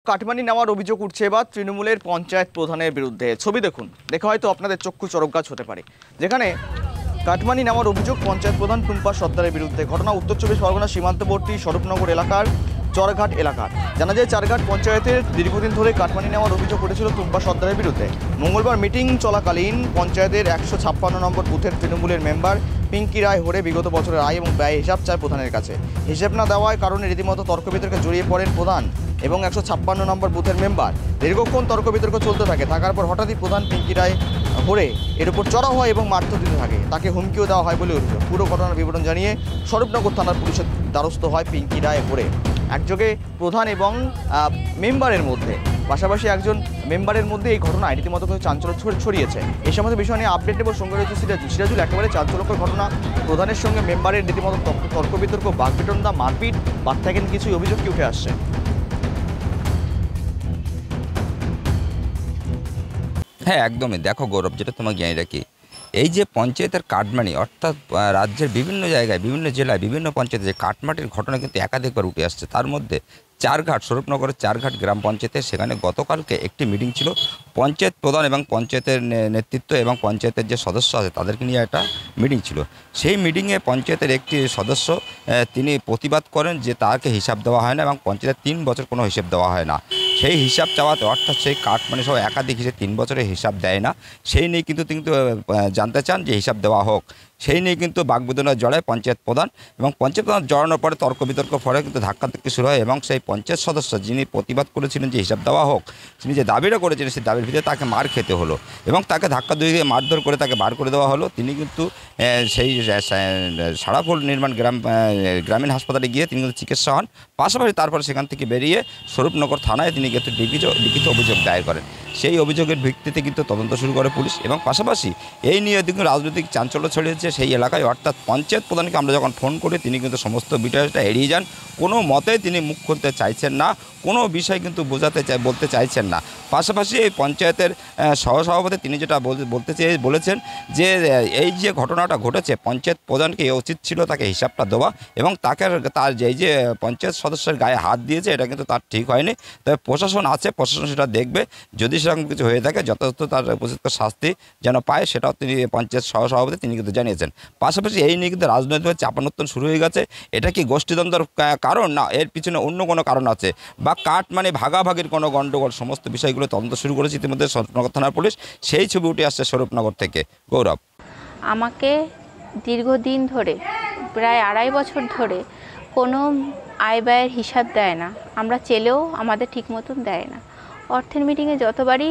Cut money নেওয়ার অভিযোগ উঠছে এবার তৃণমূলের পঞ্চায়েত প্রধানের বিরুদ্ধে। ছবি দেখুন, দেখে হয়তো আপনাদের চক্ষু চড়ক গাছ হতে পারে। যেখানে কাটমানি নেওয়ার অভিযোগ পঞ্চায়েত প্রধান টুম্পা সর্দারের বিরুদ্ধে। ঘটনা উত্তর চব্বিশ পরগনা সীমান্তবর্তী স্বরূপনগর এলাকার চরঘাট এলাকার। জানা যায় চারঘাট পঞ্চায়েতের দীর্ঘদিন ধরে কাটমানি নেওয়ার অভিযোগ উঠেছিল টুম্পা সর্দারের বিরুদ্ধে। মঙ্গলবার মিটিং চলাকালীন পঞ্চায়েতের 156 নম্বর বুথের তৃণমূলের মেম্বার পিঙ্কি রায় হরে বিগত বছরের আয় এবং ব্যয় হিসাব চায় প্রধানের কাছে। হিসেব না দেওয়ার কারণে রীতিমতো তর্ক বিতর্কে জড়িয়ে পড়েন প্রধান এবং 156 নম্বর বুথের মেম্বার। দীর্ঘক্ষণ তর্ক বিতর্ক চলতে থাকে। পর হঠাৎই প্রধান পিঙ্কি রায় হরে এর উপর চড়া হয় এবং মারধর দিতে থাকে। তাকে হুমকিও দেওয়া হয় বলে অভিযোগ। পুরো ঘটনার বিবরণ জানিয়ে স্বরূপনগর থানার পুলিশের দ্বারস্থ হয় পিঙ্কি রায় হরে। একযোগে প্রধান এবং মেম্বারের মধ্যে, পাশাপাশি একজন মেম্বারের মধ্যে এই ঘটনায় রীতিমতো চাঞ্চল্য ছড়িয়েছে। এই সমস্ত বিষয় নিয়ে আপডেট নেব, সঙ্গে রয়েছে সিরাজুল। একেবারে চাঞ্চল্যকর ঘটনা, প্রধানের সঙ্গে মেম্বারের রীতিমতো তর্ক বিতর্ক, বাগবিতণ্ডা, মারপিট, বাদ থাকেন কিছুই অভিযোগ কি উঠে আসছে। হ্যাঁ, একদমই। দেখো গৌরব, যেটা তোমাকে জানিয়ে রাখি, এই যে পঞ্চায়েতের কাটমানি, অর্থাৎ রাজ্যের বিভিন্ন জায়গায়, বিভিন্ন জেলায়, বিভিন্ন পঞ্চায়েতে যে কাটমাটির ঘটনা কিন্তু একাধিকবার উঠে আসছে। তার মধ্যে চারঘাট, স্বরূপনগরের চারঘাট গ্রাম পঞ্চায়েতে, সেখানে গতকালকে একটি মিটিং ছিল। পঞ্চায়েত প্রধান এবং পঞ্চায়েতের নেতৃত্ব এবং পঞ্চায়েতের যে সদস্য আছে তাদেরকে নিয়ে একটা মিটিং ছিল। সেই মিটিংয়ে পঞ্চায়েতের একটি সদস্য তিনি প্রতিবাদ করেন যে তাকে হিসাব দেওয়া হয় না এবং পঞ্চায়েতের 3 বছর কোনো হিসাব দেওয়া হয় না। সেই হিসাব চাওয়াতে, অর্থাৎ সেই কাটমানি সহ একাধিক হিসেবে 3 বছরের হিসাব দেয় না, সেই নিয়ে কিন্তু জানতে চান যে হিসাব দেওয়া হোক। সেই নিয়ে কিন্তু বাগবিতণ্ডায় জড়ায় পঞ্চায়েত প্রধান এবং পঞ্চায়েত প্রধান জড়ানোর পরে তর্ক বিতর্ক ফলে কিন্তু ধাক্কাধাক্কি শুরু হয় এবং সেই পঞ্চায়েত সদস্য যিনি প্রতিবাদ করেছিলেন যে হিসাব দেওয়া হোক, তিনি যে দাবিটা করেছিলেন সেই দাবির ভিত্তিতে তাকে মার খেতে হলো এবং তাকে ধাক্কা দিয়ে মারধর করে তাকে বার করে দেওয়া হলো। তিনি কিন্তু সেই সারাফুল নির্মাণ গ্রামীণ হাসপাতালে গিয়ে তিনি কিন্তু চিকিৎসা হন। পাশাপাশি তারপরে সেখান থেকে বেরিয়ে স্বরূপনগর থানায় তিনি কিন্তু লিখিত অভিযোগ দায়ের করেন। সেই অভিযোগের ভিত্তিতে কিন্তু তদন্ত শুরু করে পুলিশ এবং পাশাপাশি এই নিয়ে কিন্তু রাজনৈতিক চাঞ্চল্য ছড়িয়েছে সেই এলাকায়। অর্থাৎ পঞ্চায়েত প্রধানকে আমরা যখন ফোন করি তিনি কিন্তু সমস্ত বিষয়টা এড়িয়ে যান, কোনো মতেই তিনি মুখ খুলতে চাইছেন না, কোনো বিষয় কিন্তু বলতে চাইছেন না। পাশাপাশি এই পঞ্চায়েতের সহসভাপতি তিনি যেটা বলেছেন যে এই যে ঘটনাটা ঘটেছে, পঞ্চায়েত প্রধানকে উচিত ছিল তাকে হিসাবটা দেওয়া এবং তার যে পঞ্চায়েত সদস্যের গায়ে হাত দিয়েছে এটা কিন্তু তার ঠিক হয়নি। তবে প্রশাসন আছে, প্রশাসন সেটা দেখবে, যদি সেরকম কিছু হয়ে থাকে যথাযথ তার উপযুক্ত শাস্তি যেন পায় সেটাও তিনি পঞ্চায়েত সহসভাপতি তিনি কিন্তু জানিয়েছেন। পাশাপাশি এই নিয়ে কিন্তু রাজনৈতিক চাপানোত্তর শুরু হয়ে গেছে। এটা কি গোষ্ঠীদ্বন্দ্বের কারণ, না এর পিছনে অন্য কোনো কারণ আছে, বা কাটমানি ভাগাভাগির কোনো গণ্ডগোল, সমস্ত বিষয়গুলো তদন্ত শুরু করেছে ইতিমধ্যে স্বরূপনগর থানার পুলিশ। সেই ছবি উঠে আসছে স্বরূপনগর থেকে। গৌরব, আমাকে দীর্ঘদিন ধরে, প্রায় 2.5 বছর ধরে কোনো আয় ব্যয়ের হিসাব দেয় না। আমরা চেলেও আমাদের ঠিক মতন দেয় না। অর্থের মিটিংয়ে যতবারই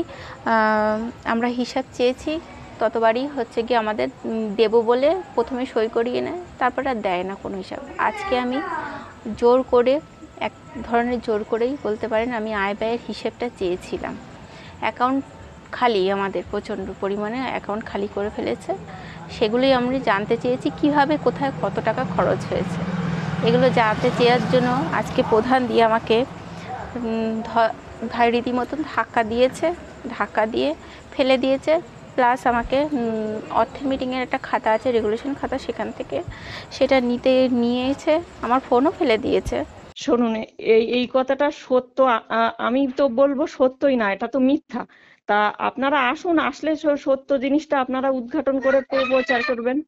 আমরা হিসাব চেয়েছি ততবারই হচ্ছে কি আমাদের দেব বলে প্রথমে সই করিয়ে নেয়, তারপর আর দেয় না কোনো হিসাব। আজকে আমি জোর করে, এক ধরনের জোর করেই বলতে পারেন, আমি আয় ব্যয়ের হিসেবটা চেয়েছিলাম। অ্যাকাউন্ট খালি, আমাদের প্রচণ্ড পরিমাণে অ্যাকাউন্ট খালি করে ফেলেছে। সেগুলোই আমরা জানতে চেয়েছি, কিভাবে কোথায় কত টাকা খরচ হয়েছে। এগুলো জানতে চেয়ার জন্য আজকে প্রধান দিয়ে আমাকে রীতিমতন ধাক্কা দিয়ে ফেলে দিয়েছে। প্লাস আমাকে অর্থের মিটিংয়ের একটা খাতা আছে, রেগুলেশন খাতা, সেখান থেকে সেটা নিয়েছে, আমার ফোনও ফেলে দিয়েছে। শুনুন, এই কথাটা সত্য, আমি তো বলবো সত্যই না, এটা তো মিথ্যা। তা আপনারা আসুন, আসলে সত্য জিনিসটা আপনারা উদ্ঘাটন করে প্রচার করবেন।